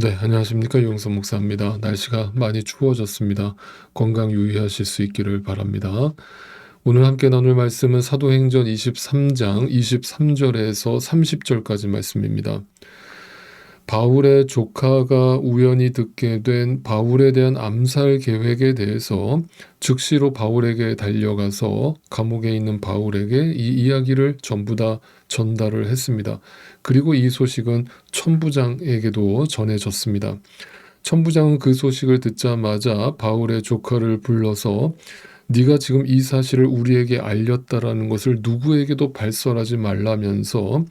네, 안녕하십니까. 유영선 목사입니다. 날씨가 많이 추워졌습니다. 건강 유의하실 수 있기를 바랍니다. 오늘 함께 나눌 말씀은 사도행전 23장 23절에서 30절까지 말씀입니다. 바울의 조카가 우연히 듣게 된 바울에 대한 암살 계획에 대해서 즉시로 바울에게 달려가서 감옥에 있는 바울에게 이 이야기를 전부 다 전달을 했습니다. 그리고 이 소식은 천부장에게도 전해졌습니다. 천부장은 그 소식을 듣자마자 바울의 조카를 불러서 네가 지금 이 사실을 우리에게 알렸다라는 것을 누구에게도 발설하지 말라면서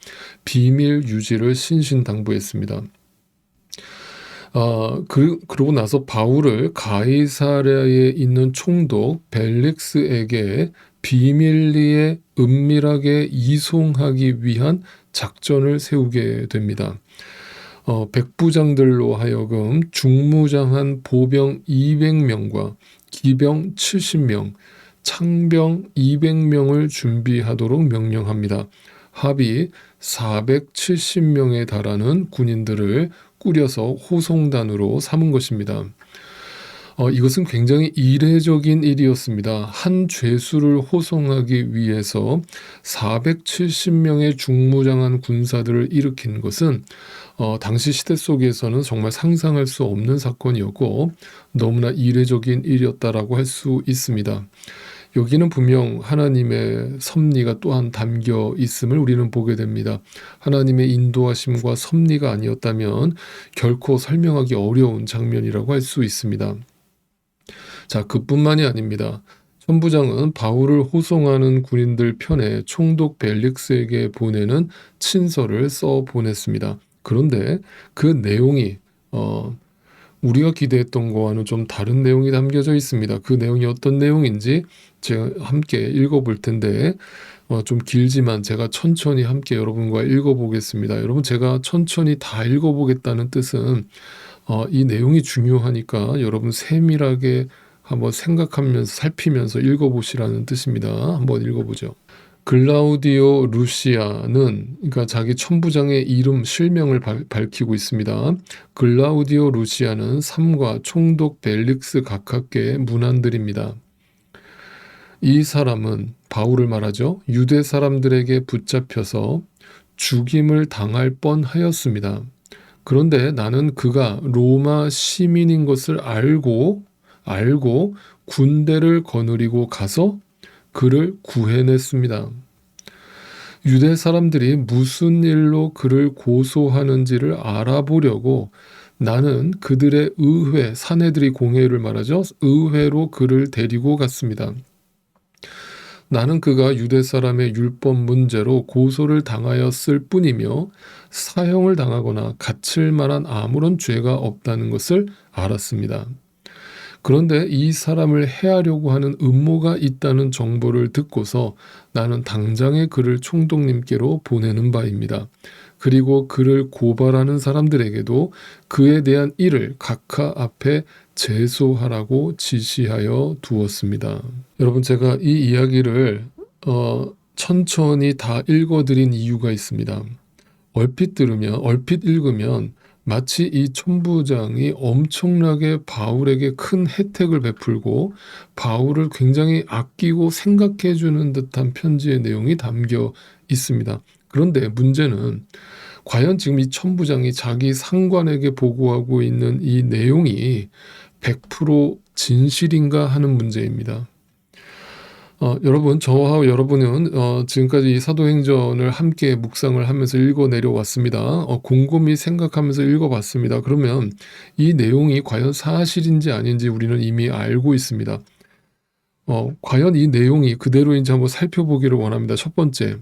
비밀 유지를 신신당부했습니다. 그러고 나서 바울을 가이사랴에 있는 총독 벨릭스에게 비밀리에 은밀하게 이송하기 위한 작전을 세우게 됩니다. 백부장들로 하여금 중무장한 보병 200명과 기병 70명, 창병 200명을 준비하도록 명령합니다. 합이 470명에 달하는 군인들을 꾸려서 호송단으로 삼은 것입니다. 이것은 굉장히 이례적인 일이었습니다. 한 죄수를 호송하기 위해서 470명의 중무장한 군사들을 일으킨 것은 당시 시대 속에서는 정말 상상할 수 없는 사건이었고 너무나 이례적인 일이었다라고 할 수 있습니다. 여기는 분명 하나님의 섭리가 또한 담겨 있음을 우리는 보게 됩니다. 하나님의 인도하심과 섭리가 아니었다면 결코 설명하기 어려운 장면이라고 할 수 있습니다. 자, 그뿐만이 아닙니다. 천부장은 바울을 호송하는 군인들 편에 총독 벨릭스에게 보내는 친서를 써 보냈습니다. 그런데 그 내용이 우리가 기대했던 거와는 좀 다른 내용이 담겨져 있습니다. 그 내용이 어떤 내용인지 제가 함께 읽어볼 텐데 좀 길지만 제가 천천히 함께 여러분과 읽어보겠습니다. 여러분, 제가 천천히 다 읽어보겠다는 뜻은 이 내용이 중요하니까 여러분 세밀하게 한번 생각하면서 살피면서 읽어보시라는 뜻입니다. 한번 읽어보죠. 글라우디오 루시아는, 그러니까 자기 천부장의 이름 실명을 밝히고 있습니다. 글라우디오 루시아는 삼과 총독 벨릭스 각하께 문안드립니다. 이 사람은, 바울을 말하죠, 유대 사람들에게 붙잡혀서 죽임을 당할 뻔하였습니다. 그런데 나는 그가 로마 시민인 것을 알고 군대를 거느리고 가서 그를 구해냈습니다. 유대 사람들이 무슨 일로 그를 고소하는지를 알아보려고 나는 그들의 의회, 사내들이 공회를 말하죠. 의회로 그를 데리고 갔습니다. 나는 그가 유대 사람의 율법 문제로 고소를 당하였을 뿐이며 사형을 당하거나 갇힐 만한 아무런 죄가 없다는 것을 알았습니다. 그런데 이 사람을 해하려고 하는 음모가 있다는 정보를 듣고서 나는 당장에 그를 총독님께로 보내는 바입니다. 그리고 그를 고발하는 사람들에게도 그에 대한 일을 각하 앞에 제소하라고 지시하여 두었습니다. 여러분, 제가 이 이야기를 천천히 다 읽어드린 이유가 있습니다. 얼핏 읽으면 마치 이 천부장이 엄청나게 바울에게 큰 혜택을 베풀고 바울을 굉장히 아끼고 생각해 주는 듯한 편지의 내용이 담겨 있습니다. 그런데 문제는 과연 지금 이 천부장이 자기 상관에게 보고하고 있는 이 내용이 100% 진실인가 하는 문제입니다. 여러분, 저와 여러분은 지금까지 이 사도행전을 함께 묵상을 하면서 읽어 내려왔습니다. 곰곰이 생각하면서 읽어봤습니다. 그러면 이 내용이 과연 사실인지 아닌지 우리는 이미 알고 있습니다. 과연 이 내용이 그대로인지 한번 살펴보기를 원합니다. 첫 번째,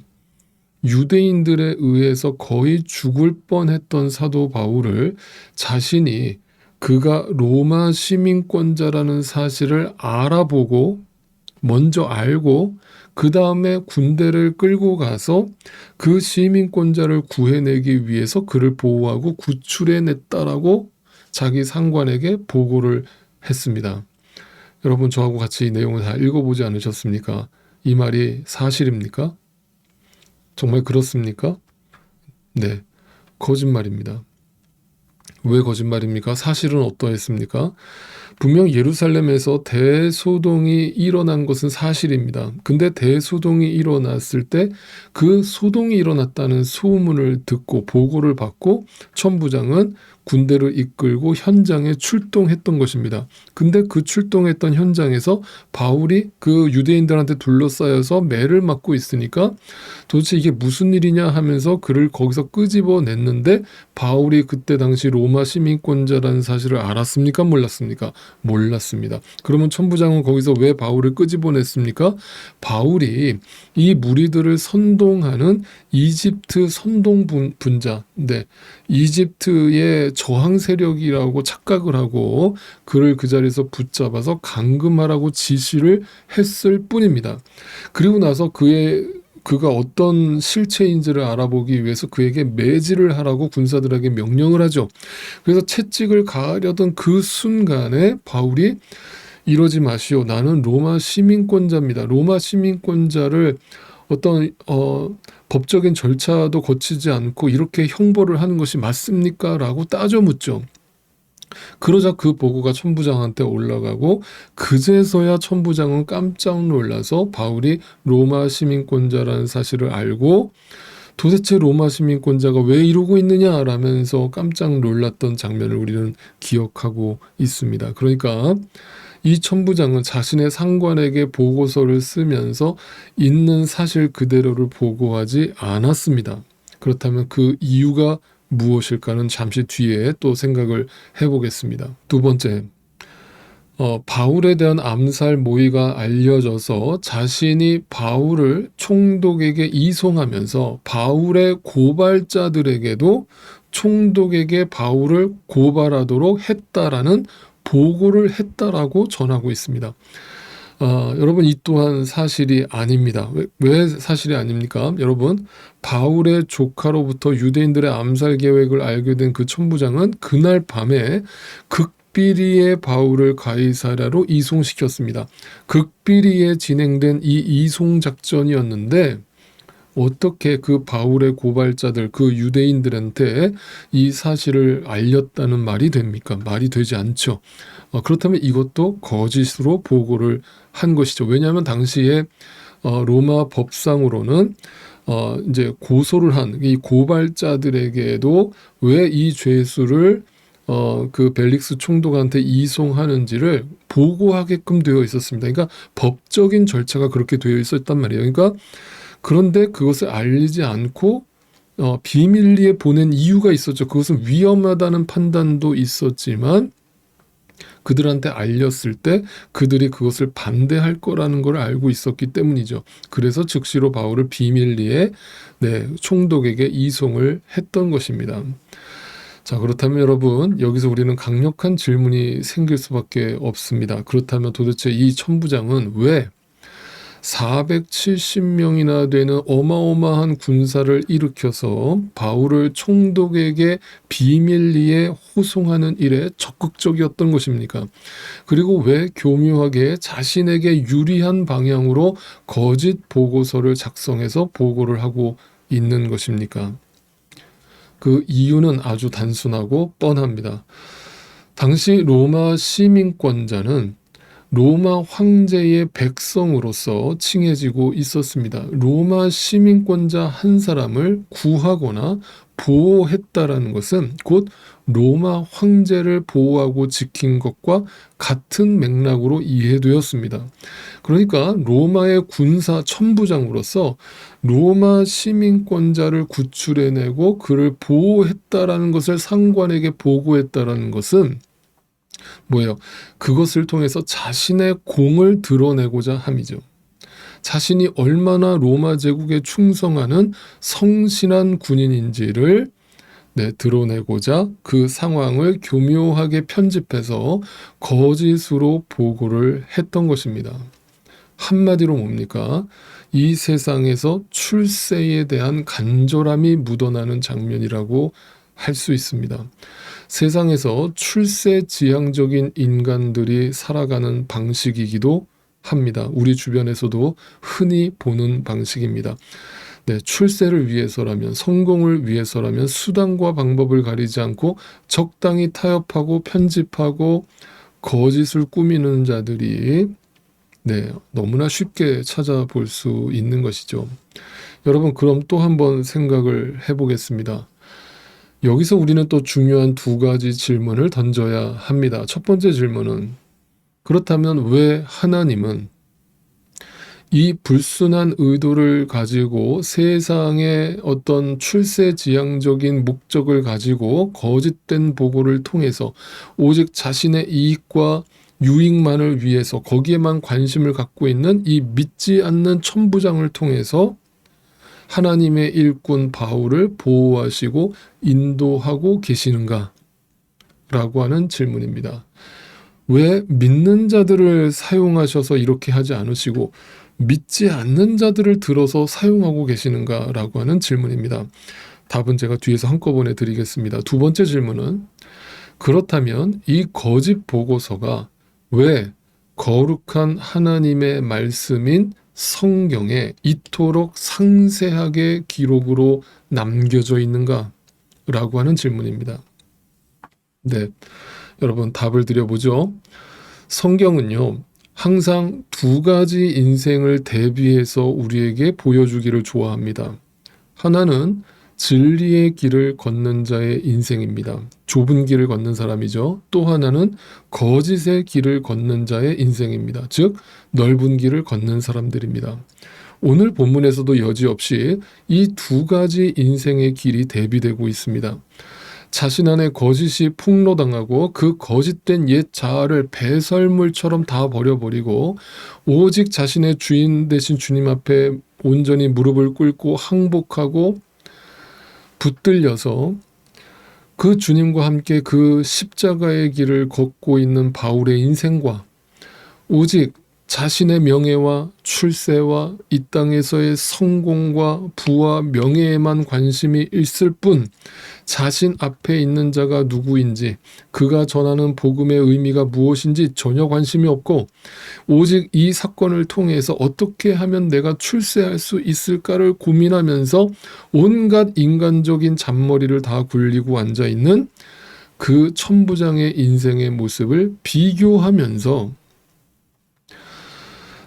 유대인들에 의해서 거의 죽을 뻔했던 사도 바울을 자신이 그가 로마 시민권자라는 사실을 먼저 알고 그 다음에 군대를 끌고 가서 그 시민권자를 구해내기 위해서 그를 보호하고 구출해냈다라고 자기 상관에게 보고를 했습니다. 여러분, 저하고 같이 이 내용을 다 읽어보지 않으셨습니까? 이 말이 사실입니까? 정말 그렇습니까? 네, 거짓말입니다. 왜 거짓말입니까? 사실은 어떠했습니까? 분명 예루살렘에서 대소동이 일어난 것은 사실입니다. 근데 대소동이 일어났을 때 그 소동이 일어났다는 소문을 듣고 보고를 받고 천부장은 군대를 이끌고 현장에 출동했던 것입니다. 근데 그 출동했던 현장에서 바울이 그 유대인들한테 둘러싸여서 매를 맞고 있으니까 도대체 이게 무슨 일이냐 하면서 그를 거기서 끄집어냈는데, 바울이 그때 당시 로마 시민권자라는 사실을 알았습니까? 몰랐습니까? 몰랐습니다. 그러면 천부장은 거기서 왜 바울을 끄집어냈습니까? 바울이 이 무리들을 선동하는 이집트 선동 분자, 이집트의 저항 세력이라고 착각을 하고 그를 그 자리에서 붙잡아서 감금하라고 지시를 했을 뿐입니다. 그리고 나서 그가 어떤 실체인지를 알아보기 위해서 그에게 매질을 하라고 군사들에게 명령을 하죠. 그래서 채찍을 가하려던 그 순간에 바울이 이러지 마시오. 나는 로마 시민권자입니다. 로마 시민권자를 어떤 법적인 절차도 거치지 않고 이렇게 형벌을 하는 것이 맞습니까? 라고 따져 묻죠. 그러자 그 보고가 천부장한테 올라가고 그제서야 천부장은 깜짝 놀라서 바울이 로마 시민권자라는 사실을 알고 도대체 로마 시민권자가 왜 이러고 있느냐라면서 깜짝 놀랐던 장면을 우리는 기억하고 있습니다. 그러니까 이 천부장은 자신의 상관에게 보고서를 쓰면서 있는 사실 그대로를 보고하지 않았습니다. 그렇다면 그 이유가 무엇일까는 잠시 뒤에 또 생각을 해보겠습니다. 두 번째, 바울에 대한 암살 모의가 알려져서 자신이 바울을 총독에게 이송하면서 바울의 고발자들에게도 총독에게 바울을 고발하도록 했다라는 보고를 했다라고 전하고 있습니다. 여러분, 이 또한 사실이 아닙니다. 왜 사실이 아닙니까? 여러분, 바울의 조카로부터 유대인들의 암살 계획을 알게 된 그 천부장은 그날 밤에 극비리에 바울을 가이사랴로 이송시켰습니다. 극비리에 진행된 이 이송 작전이었는데 어떻게 그 바울의 고발자들, 그 유대인들한테 이 사실을 알렸다는 말이 됩니까? 말이 되지 않죠. 그렇다면 이것도 거짓으로 보고를 한 것이죠. 왜냐하면 당시에 로마 법상으로는 이제 고소를 한 이 고발자들에게도 왜 이 죄수를 그 벨릭스 총독한테 이송하는지를 보고하게끔 되어 있었습니다. 그러니까 법적인 절차가 그렇게 되어 있었단 말이에요. 그러니까 그런데 그것을 알리지 않고 비밀리에 보낸 이유가 있었죠. 그것은 위험하다는 판단도 있었지만 그들한테 알렸을 때 그들이 그것을 반대할 거라는 걸 알고 있었기 때문이죠. 그래서 즉시로 바울을 비밀리에 총독에게 이송을 했던 것입니다. 자, 그렇다면 여러분, 여기서 우리는 강력한 질문이 생길 수밖에 없습니다. 그렇다면 도대체 이 천부장은 왜 470명이나 되는 어마어마한 군사를 일으켜서 바울을 총독에게 비밀리에 호송하는 일에 적극적이었던 것입니까? 그리고 왜 교묘하게 자신에게 유리한 방향으로 거짓 보고서를 작성해서 보고를 하고 있는 것입니까? 그 이유는 아주 단순하고 뻔합니다. 당시 로마 시민권자는 로마 황제의 백성으로서 칭해지고 있었습니다. 로마 시민권자 한 사람을 구하거나 보호했다라는 것은 곧 로마 황제를 보호하고 지킨 것과 같은 맥락으로 이해되었습니다. 그러니까 로마의 군사 천부장으로서 로마 시민권자를 구출해내고 그를 보호했다라는 것을 상관에게 보고했다라는 것은 뭐예요? 그것을 통해서 자신의 공을 드러내고자 함이죠. 자신이 얼마나 로마 제국에 충성하는 성실한 군인인지를 드러내고자 그 상황을 교묘하게 편집해서 거짓으로 보고를 했던 것입니다. 한마디로 뭡니까? 이 세상에서 출세에 대한 간절함이 묻어나는 장면이라고 할 수 있습니다. 세상에서 출세지향적인 인간들이 살아가는 방식이기도 합니다. 우리 주변에서도 흔히 보는 방식입니다. 네, 출세를 위해서라면, 성공을 위해서라면 수단과 방법을 가리지 않고 적당히 타협하고 편집하고 거짓을 꾸미는 자들이 네, 너무나 쉽게 찾아볼 수 있는 것이죠. 여러분, 그럼 또 한번 생각을 해보겠습니다. 여기서 우리는 또 중요한 두 가지 질문을 던져야 합니다. 첫 번째 질문은, 그렇다면 왜 하나님은 이 불순한 의도를 가지고 세상의 어떤 출세지향적인 목적을 가지고 거짓된 보고를 통해서 오직 자신의 이익과 유익만을 위해서 거기에만 관심을 갖고 있는 이 믿지 않는 천부장을 통해서 하나님의 일꾼 바울을 보호하시고 인도하고 계시는가? 라고 하는 질문입니다. 왜 믿는 자들을 사용하셔서 이렇게 하지 않으시고 믿지 않는 자들을 들어서 사용하고 계시는가? 라고 하는 질문입니다. 답은 제가 뒤에서 한꺼번에 드리겠습니다. 두 번째 질문은, 그렇다면 이 거짓 보고서가 왜 거룩한 하나님의 말씀인 성경에 이토록 상세하게 기록으로 남겨져 있는가? 라고 하는 질문입니다. 네, 여러분 답을 드려보죠. 성경은요, 항상 두 가지 인생을 대비해서 우리에게 보여주기를 좋아합니다. 하나는 진리의 길을 걷는 자의 인생입니다. 좁은 길을 걷는 사람이죠. 또 하나는 거짓의 길을 걷는 자의 인생입니다. 즉, 넓은 길을 걷는 사람들입니다. 오늘 본문에서도 여지없이 이 두 가지 인생의 길이 대비되고 있습니다. 자신 안에 거짓이 폭로당하고 그 거짓된 옛 자아를 배설물처럼 다 버려버리고 오직 자신의 주인 되신 주님 앞에 온전히 무릎을 꿇고 항복하고 붙들려서 그 주님과 함께 그 십자가의 길을 걷고 있는 바울의 인생과 오직 자신의 명예와 출세와 이 땅에서의 성공과 부와 명예에만 관심이 있을 뿐 자신 앞에 있는 자가 누구인지, 그가 전하는 복음의 의미가 무엇인지 전혀 관심이 없고 오직 이 사건을 통해서 어떻게 하면 내가 출세할 수 있을까를 고민하면서 온갖 인간적인 잔머리를 다 굴리고 앉아있는 그 천부장의 인생의 모습을 비교하면서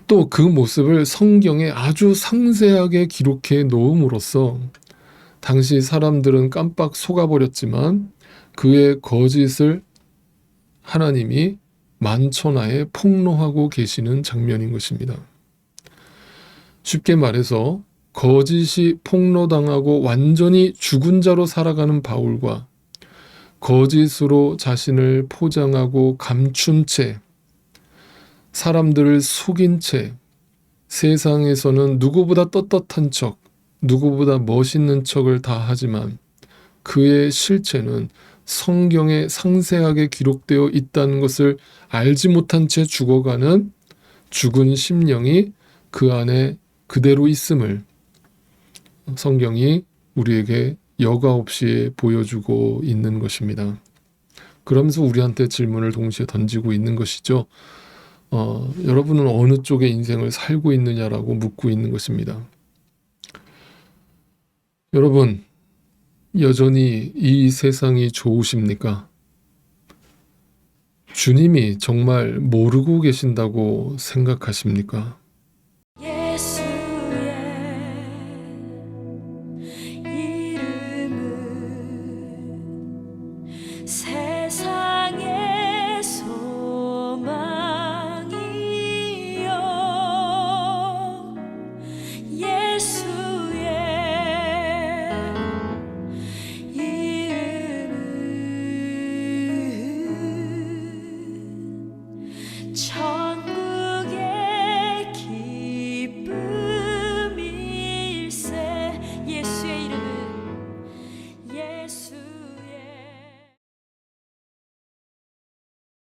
또 그 모습을 성경에 아주 상세하게 기록해 놓음으로써 당시 사람들은 깜빡 속아버렸지만 그의 거짓을 하나님이 만천하에 폭로하고 계시는 장면인 것입니다. 쉽게 말해서 거짓이 폭로당하고 완전히 죽은 자로 살아가는 바울과 거짓으로 자신을 포장하고 감춘 채 사람들을 속인 채 세상에서는 누구보다 떳떳한 척, 누구보다 멋있는 척을 다 하지만 그의 실체는 성경에 상세하게 기록되어 있다는 것을 알지 못한 채 죽어가는 죽은 심령이 그 안에 그대로 있음을 성경이 우리에게 여과 없이 보여주고 있는 것입니다. 그러면서 우리한테 질문을 동시에 던지고 있는 것이죠. 여러분은 어느 쪽의 인생을 살고 있느냐라고 묻고 있는 것입니다. 여러분, 여전히 이 세상이 좋으십니까? 주님이 정말 모르고 계신다고 생각하십니까?